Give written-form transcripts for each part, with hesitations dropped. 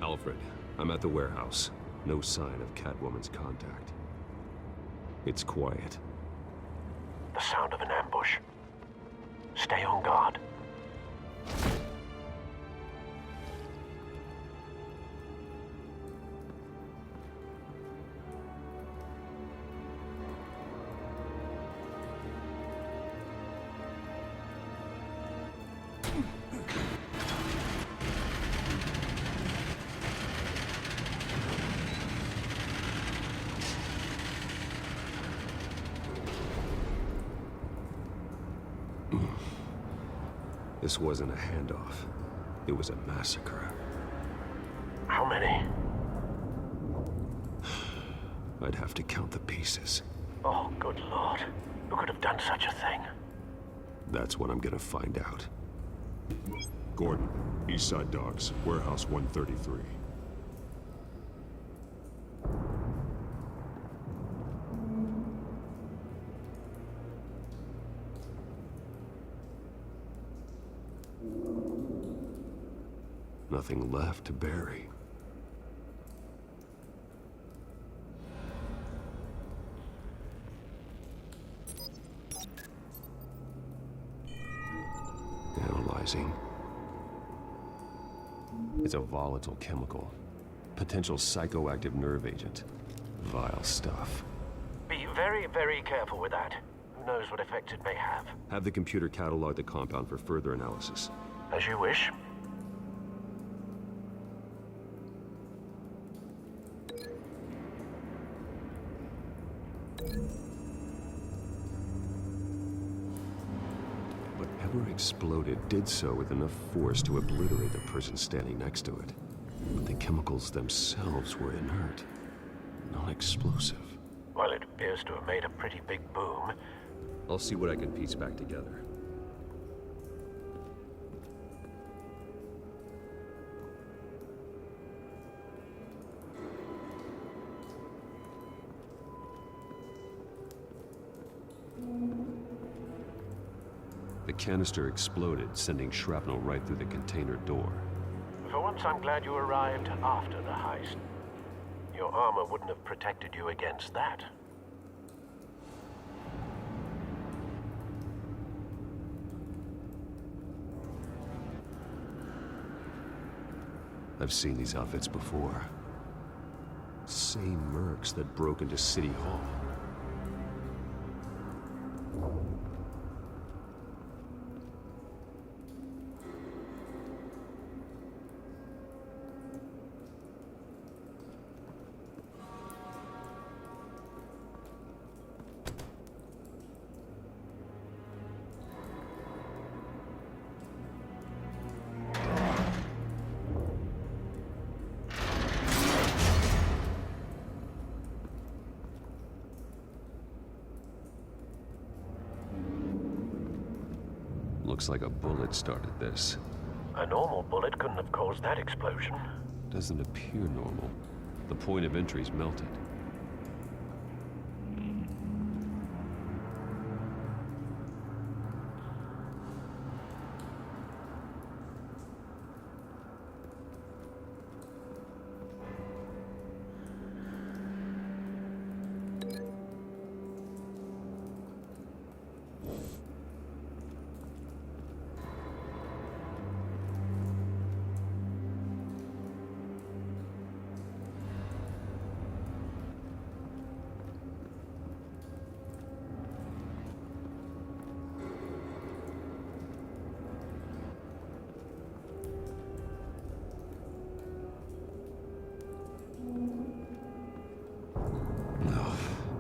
Alfred, I'm at the warehouse. No sign of Catwoman's contact. It's quiet. The sound of an ambush. Stay on guard. This wasn't a handoff. It was a massacre. How many? I'd have to count the pieces. Oh, good Lord. Who could have done such a thing? That's what I'm gonna find out. Gordon, Eastside Dogs, Warehouse 133. Nothing left to bury. Analyzing. It's a volatile chemical. Potential psychoactive nerve agent. Vile stuff. Be very, very careful with that. Who knows what effect it may have? Have the computer catalog the compound for further analysis. As you wish. Whatever exploded did so with enough force to obliterate the person standing next to it. But the chemicals themselves were inert, non-explosive. Well, it appears to have made a pretty big boom. I'll see what I can piece back together. The canister exploded, sending shrapnel right through the container door. For once, I'm glad you arrived after the heist. Your armor wouldn't have protected you against that. I've seen these outfits before. Same mercs that broke into City Hall. Looks like a bullet started this. A normal bullet couldn't have caused that explosion. Doesn't appear normal. The point of entry's melted.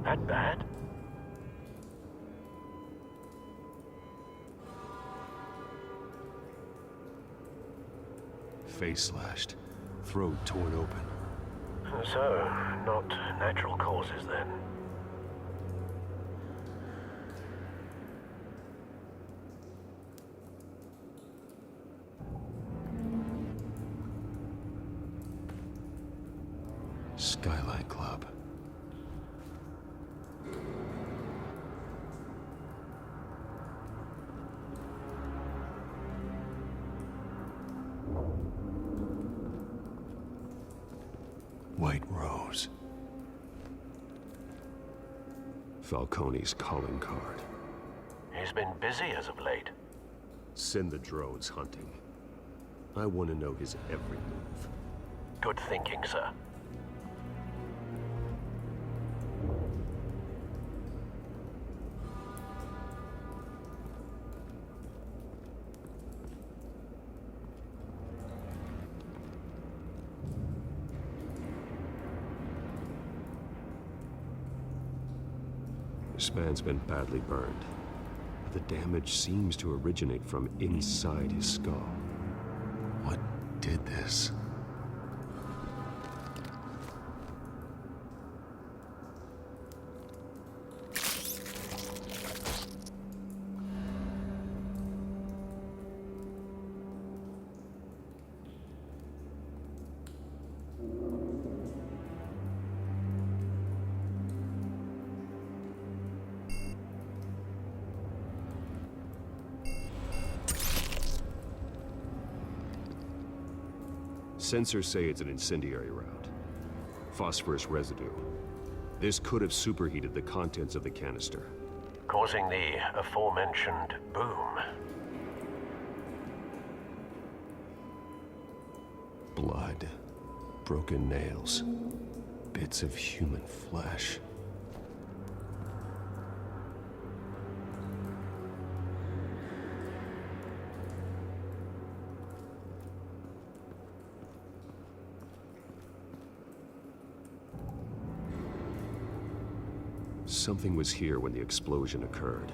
That bad? Face slashed, throat torn open. So, not natural causes then. Skyline Club. White Rose. Falcone's calling card. He's been busy as of late. Send the drones hunting. I want to know his every move. Good thinking, sir. The span's been badly burned. The damage seems to originate from inside his skull. What did this? Sensors say it's an incendiary round. Phosphorus residue. This could have superheated the contents of the canister. Causing the aforementioned boom. Blood. Broken nails. Bits of human flesh. Something was here when the explosion occurred.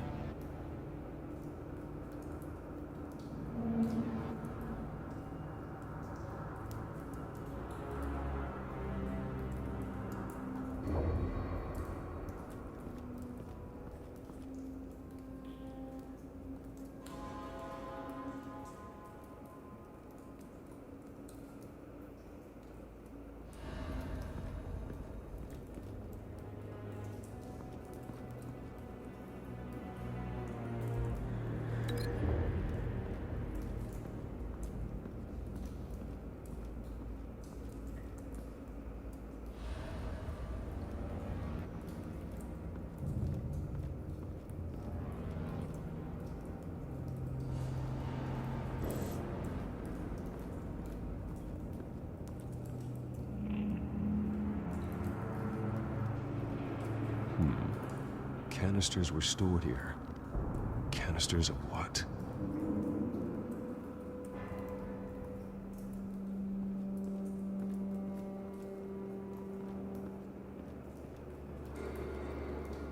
Canisters were stored here. Canisters of what?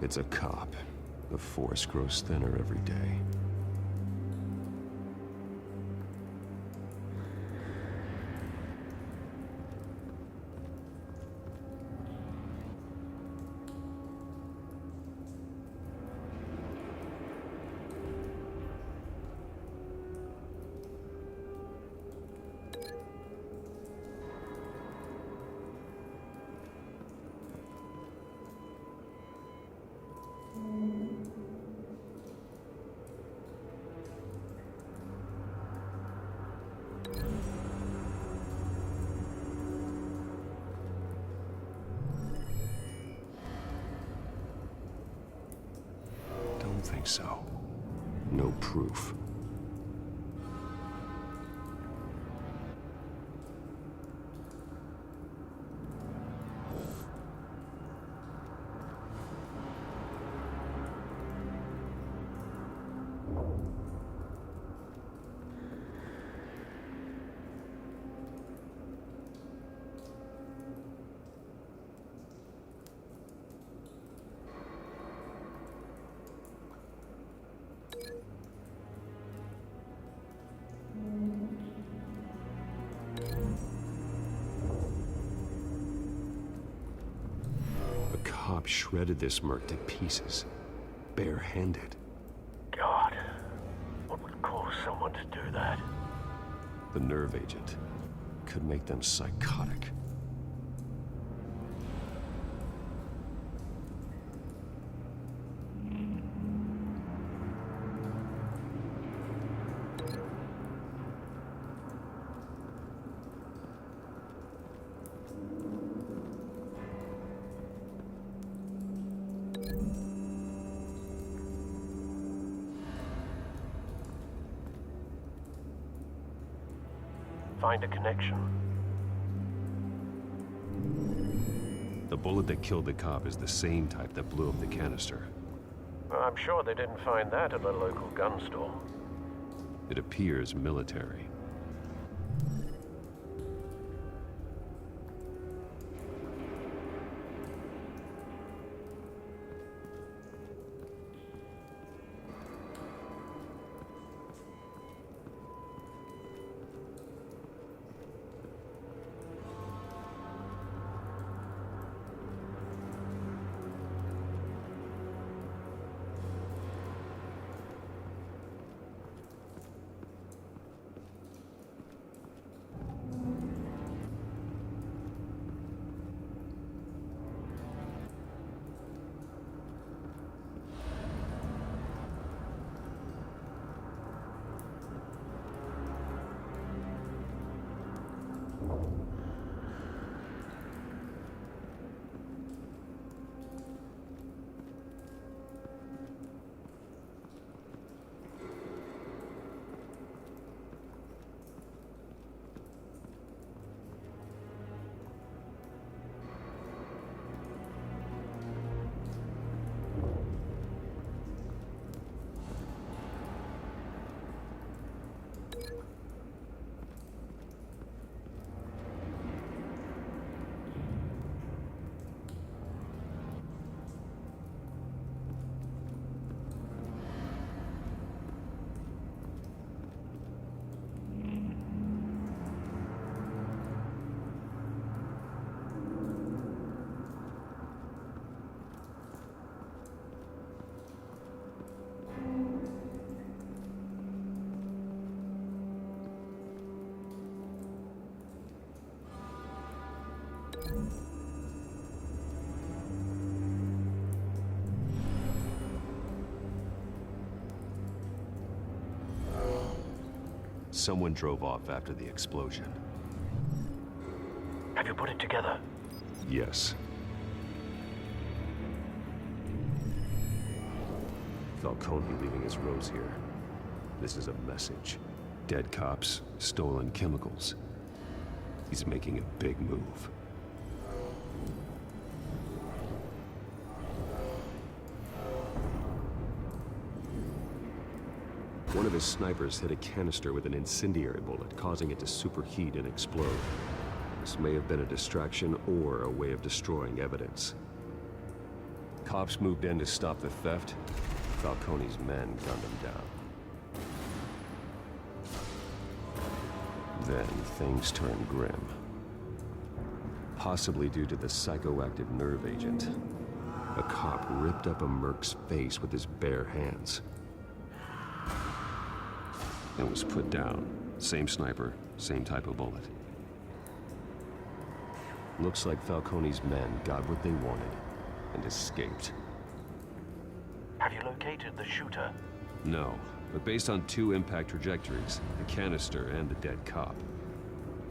It's a cop. The force grows thinner every day. Don't think so. No proof. A cop shredded this merc to pieces, barehanded. God, what would cause someone to do that? The nerve agent could make them psychotic. find a connection. The bullet that killed the cop is the same type that blew up the canister. Well, I'm sure they didn't find that at a local gun store. It appears military. Someone drove off after the explosion. Have you put it together? Yes. Falcone leaving his rose here. This is a message. Dead cops, stolen chemicals. He's making a big move. One of his snipers hit a canister with an incendiary bullet, causing it to superheat and explode. This may have been a distraction or a way of destroying evidence. Cops moved in to stop the theft. Falcone's men gunned him down. Then things turned grim. Possibly due to the psychoactive nerve agent. A cop ripped up a merc's face with his bare hands. And was put down. Same sniper, same type of bullet. Looks like Falcone's men got what they wanted and escaped. Have you located the shooter? No, but based on two impact trajectories, the canister and the dead cop,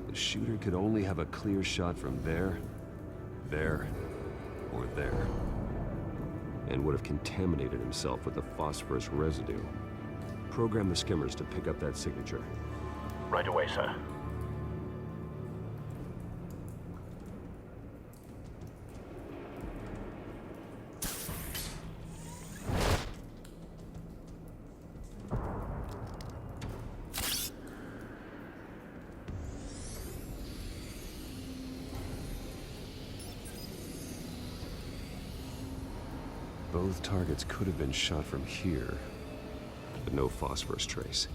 the shooter could only have a clear shot from there, or there, and would have contaminated himself with the phosphorus residue. Program the skimmers to pick up that signature. Right away, sir. Both targets could have been shot from here, but no phosphorus trace.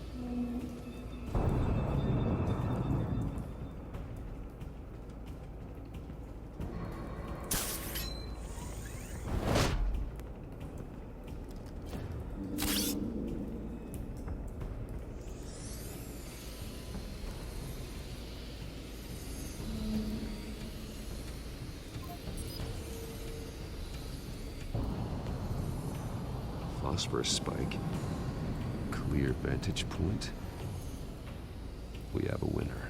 Phosphorus spike. Clear vantage point. We have a winner.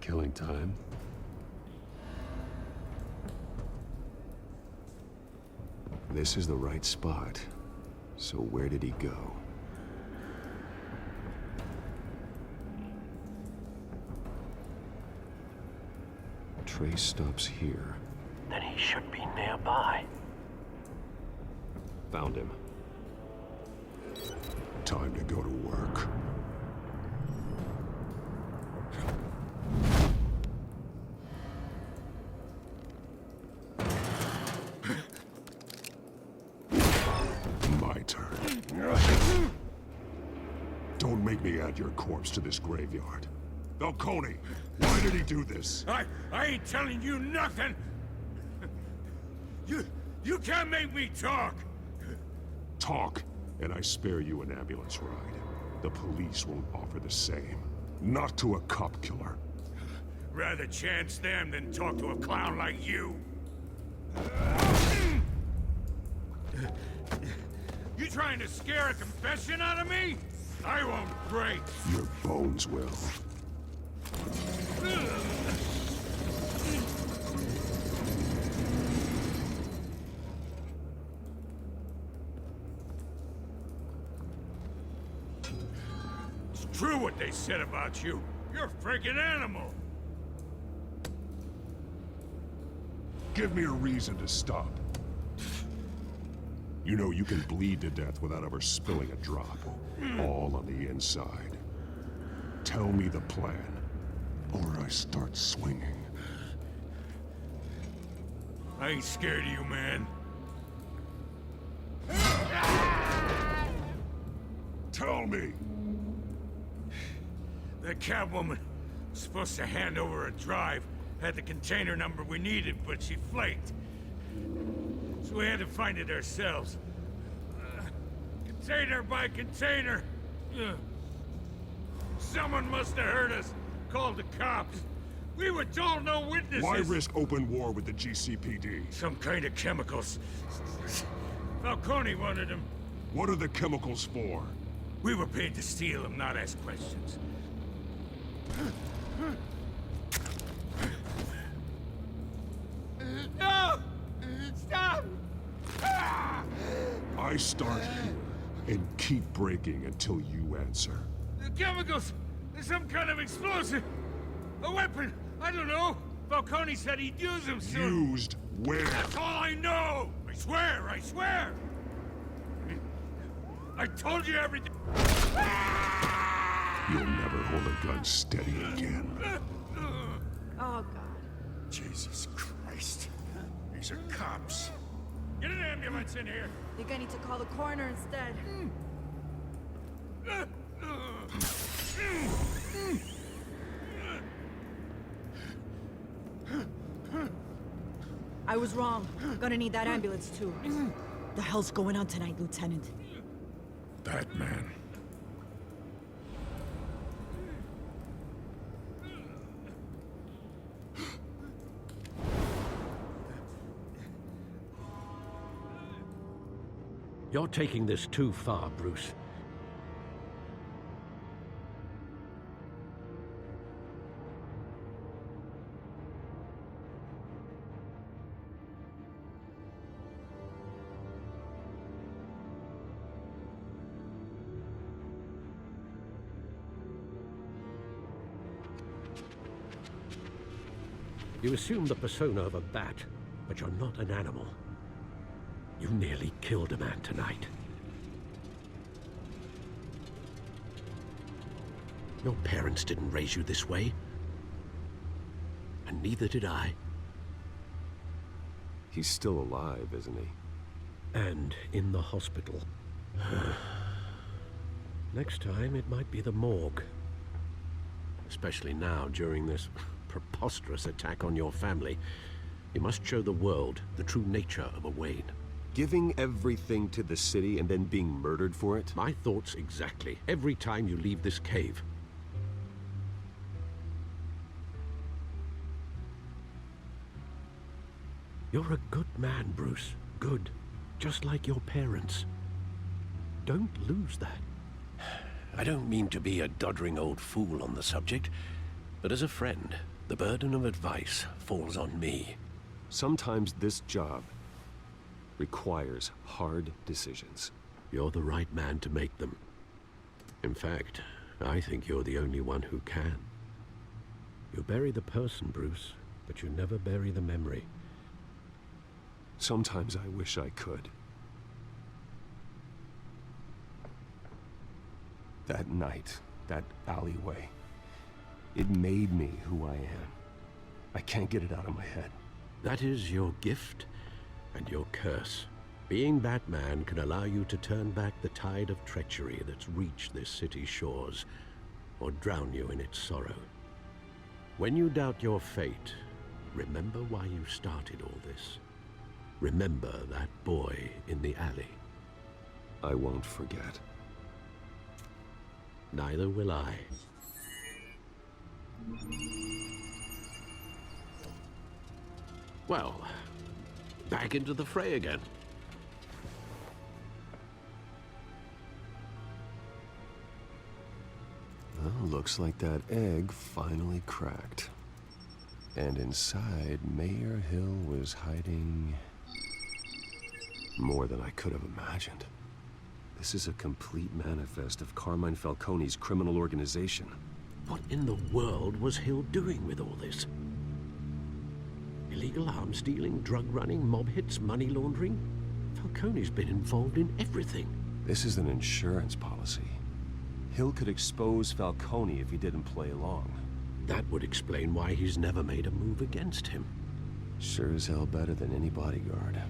killing time. This is the right spot. So where did he go? Trace stops here. Then he should be nearby. Found him. Time to go to work. My turn. Don't make me add your corpse to this graveyard. Falcone, why did he do this? I ain't telling you nothing! You can't make me talk! Talk, and I spare you an ambulance ride. The police won't offer the same. Not to a cop killer. Rather chance them than talk to a clown like you. You trying to scare a confession out of me? I won't break. Your bones will. It's true what they said about you. You're a freaking animal. Give me a reason to stop. You know you can bleed to death without ever spilling a drop. All on the inside. Tell me the plan, or I start swinging. I ain't scared of you, man. Tell me! The Catwoman was supposed to hand over a drive. Had the container number we needed, but she flaked. So we had to find it ourselves. Container by container. Someone must have heard us. Called the cops. We were told no witnesses. Why risk open war with the GCPD? Some kind of chemicals. Falcone wanted them. What are the chemicals for? We were paid to steal them, not ask questions. No! Stop! I start here and keep breaking until you answer. The chemicals! There's some kind of explosive! A weapon! I don't know! Falcone said he'd use them soon! Used where? That's all I know! I swear! I swear! I told you everything! You'll never hold a gun steady again. Oh, God. Jesus Christ. These are cops. Get an ambulance in here! Think I need to call the coroner instead. I was wrong. Gonna need that ambulance, too. The hell's going on tonight, Lieutenant? Batman. You're taking this too far, Bruce. You assume the persona of a bat, but you're not an animal. You nearly killed a man tonight. Your parents didn't raise you this way. And neither did I. He's still alive, isn't he? And in the hospital. Next time, it might be the morgue. Especially now, during this preposterous attack on your family. You must show the world the true nature of a Wayne. Giving everything to the city and then being murdered for it? My thoughts exactly. Every time you leave this cave. You're a good man, Bruce. Good. Just like your parents. Don't lose that. I don't mean to be a doddering old fool on the subject, but as a friend, The burden of advice falls on me. Sometimes this job requires hard decisions. You're the right man to make them. In fact, I think you're the only one who can. You bury the person, Bruce, but you never bury the memory. Sometimes I wish I could. That night, that alleyway, it made me who I am. I can't get it out of my head. That is your gift and your curse. Being Batman can allow you to turn back the tide of treachery that's reached this city's shores, or drown you in its sorrow. When you doubt your fate, remember why you started all this. Remember that boy in the alley. I won't forget. Neither will I. Well, back into the fray again. Well, looks like that egg finally cracked. And inside, Mayor Hill was hiding more than I could have imagined. This is a complete manifest of Carmine Falcone's criminal organization. What in the world was Hill doing with all this? Illegal arms dealing, drug running, mob hits, money laundering? Falcone's been involved in everything. This is an insurance policy. Hill could expose Falcone if he didn't play along. That would explain why he's never made a move against him. Sure as hell better than any bodyguard.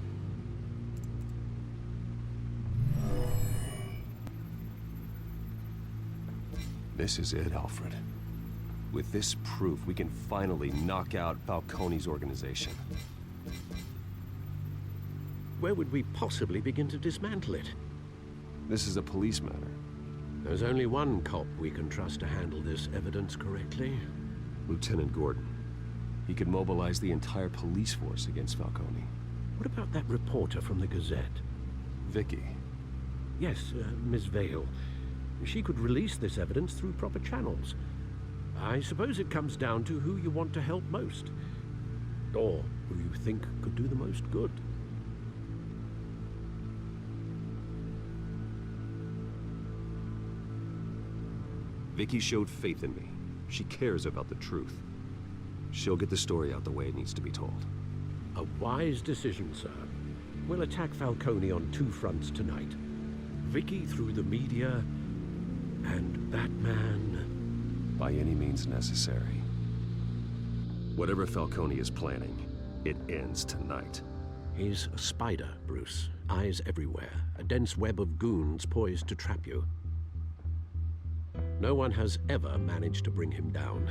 This is it, Alfred. With this proof, we can finally knock out Falcone's organization. Where would we possibly begin to dismantle it? This is a police matter. There's only one cop we can trust to handle this evidence correctly. Lieutenant Gordon. He could mobilize the entire police force against Falcone. What about that reporter from the Gazette? Vicky. Yes, Miss Vale. She could release this evidence through proper channels. I suppose it comes down to who you want to help most. Or who you think could do the most good. Vicky showed faith in me. She cares about the truth. She'll get the story out the way it needs to be told. A wise decision, sir. We'll attack Falcone on two fronts tonight. Vicky through the media, and Batman... by any means necessary. Whatever Falcone is planning, it ends tonight. He's a spider, Bruce. Eyes everywhere. A dense web of goons poised to trap you. No one has ever managed to bring him down.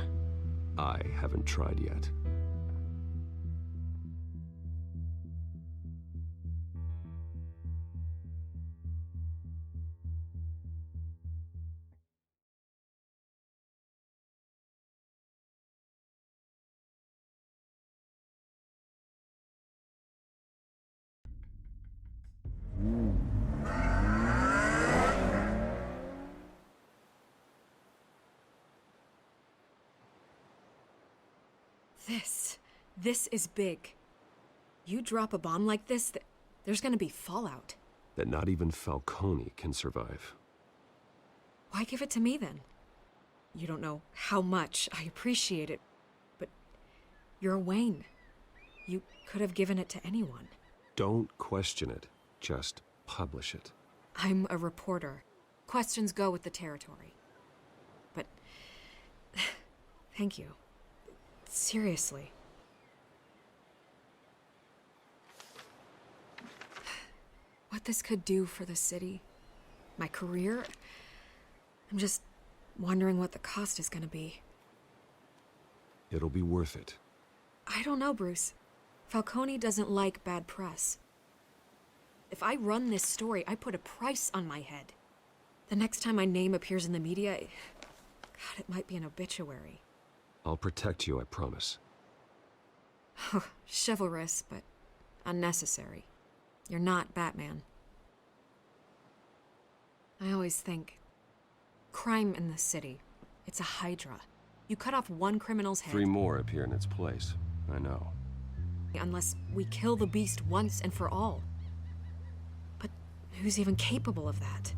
I haven't tried yet. This is big. You drop a bomb like this, there's gonna be fallout. That not even Falcone can survive. Why give it to me then? You don't know how much I appreciate it, but you're Wayne. You could have given it to anyone. Don't question it. Just publish it. I'm a reporter. Questions go with the territory. But thank you. Seriously. What this could do for the city, my career, I'm just wondering what the cost is gonna be. It'll be worth it. I don't know, Bruce. Falcone doesn't like bad press. If I run this story, I put a price on my head. The next time my name appears in the media, God, it might be an obituary. I'll protect you, I promise. Chivalrous, but unnecessary. You're not Batman. I always think, crime in the city, it's a hydra. You cut off one criminal's head. 3 more appear in its place. I know. Unless we kill the beast once and for all. But who's even capable of that?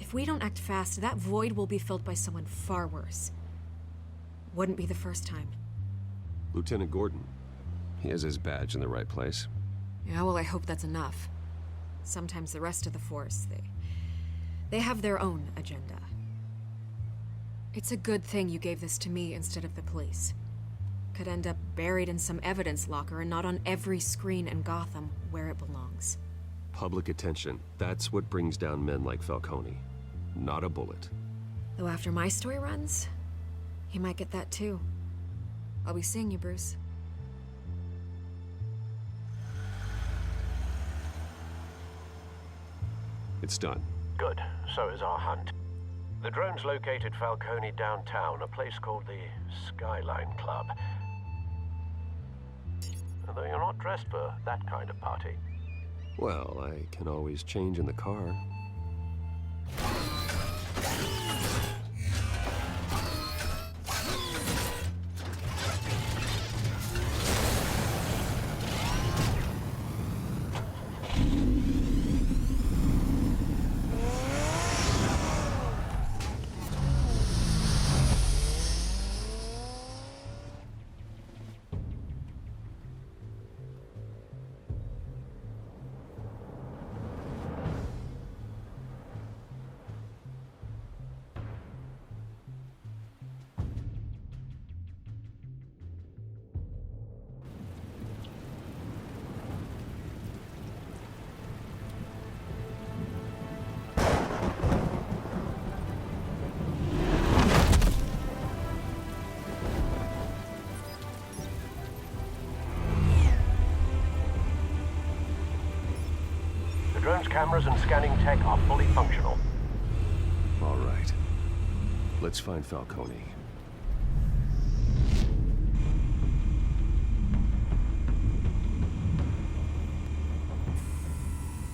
If we don't act fast, that void will be filled by someone far worse. Wouldn't be the first time. Lieutenant Gordon. He has his badge in the right place. Yeah, well, I hope that's enough. Sometimes the rest of the Force, they have their own agenda. It's a good thing you gave this to me instead of the police. Could end up buried in some evidence locker and not on every screen in Gotham where it belongs. Public attention. That's what brings down men like Falcone. Not a bullet. Though after my story runs, he might get that too. I'll be seeing you, Bruce. It's done. Good. So is our hunt. The drones located Falcone downtown, a place called the Skyline Club. Although you're not dressed for that kind of party. Well, I can always change in the car. The drone's cameras and scanning tech are fully functional. All right. Let's find Falcone.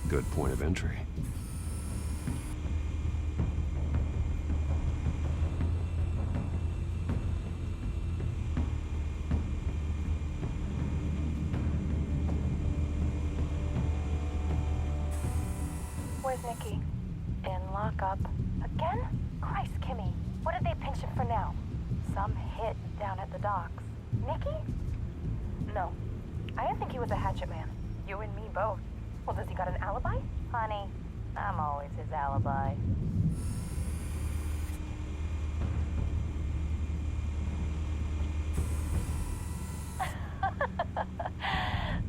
Good point of entry. Where's Nikki? In lockup. Again? Christ, Kimmy. What did they pinch him for now? Some hit down at the docks. Nikki? No. I didn't think he was a hatchet man. You and me both. Well, does he got an alibi? Honey, I'm always his alibi.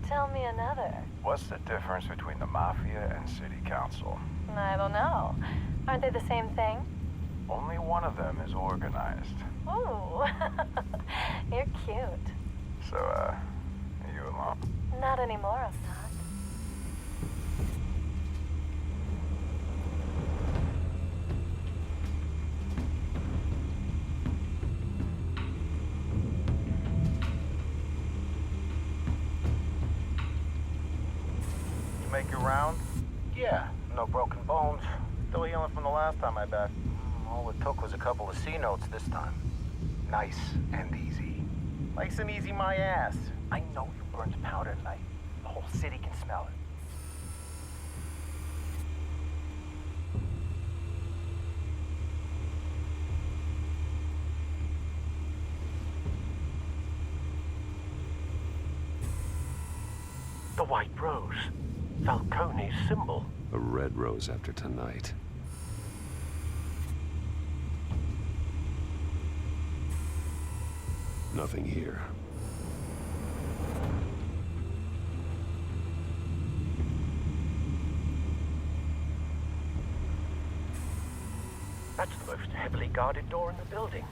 Tell me another. What's the difference between the Mafia and City Council? I don't know. Aren't they the same thing? Only one of them is organized. Ooh. You're cute. So, are you alone? Not anymore, I'm not. You make your round? Yeah, no broken bones. Still healing from the last time I backed. All it took was a couple of C notes this time. Nice and easy. Nice and easy my ass. I know you burned powder tonight. The whole city can smell it. The White Rose. Falcone's symbol. A red rose after tonight. Nothing here. That's the most heavily guarded door in the building.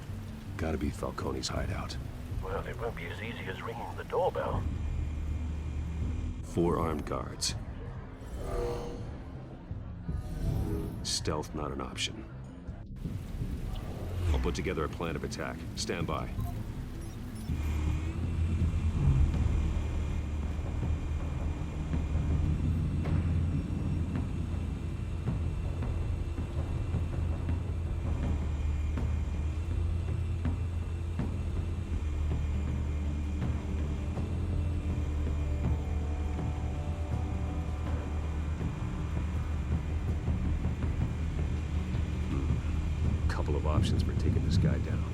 Gotta be Falcone's hideout. Well, it won't be as easy as ringing the doorbell. 4 armed guards. Stealth not an option. I'll put together a plan of attack. Stand by. options for taking this guy down.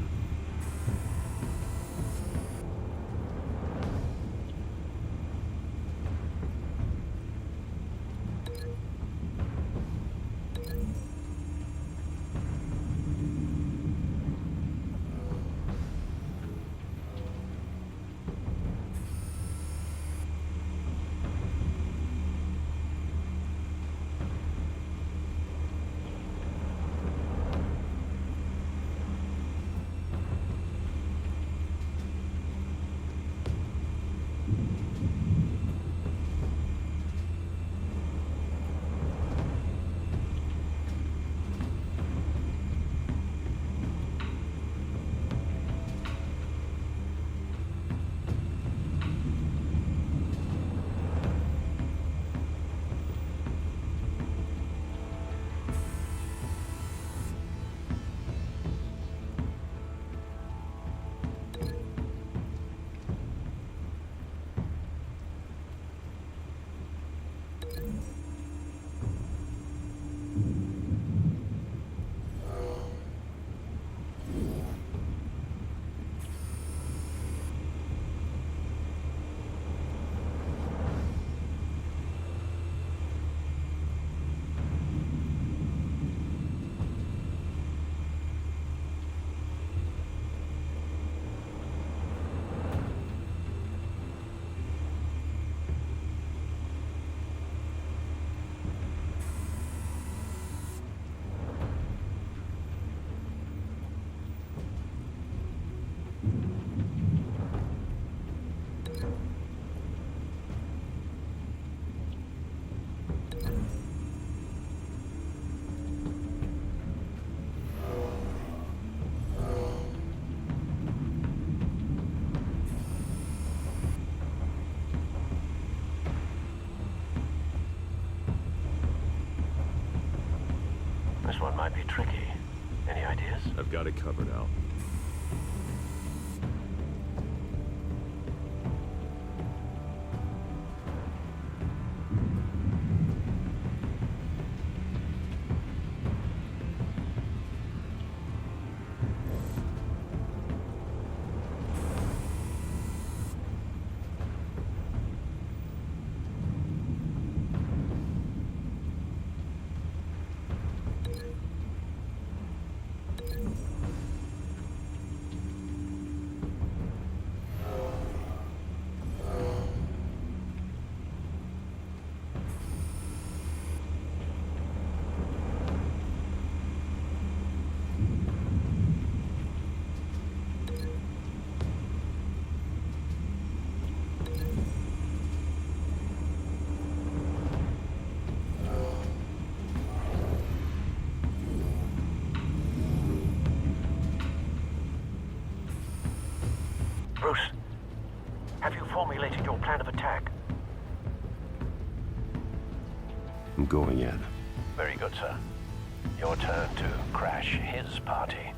This one might be tricky. Any ideas? I've got it covered, Al. Bruce, have you formulated your plan of attack? I'm going in. Very good, sir. Your turn to crash his party.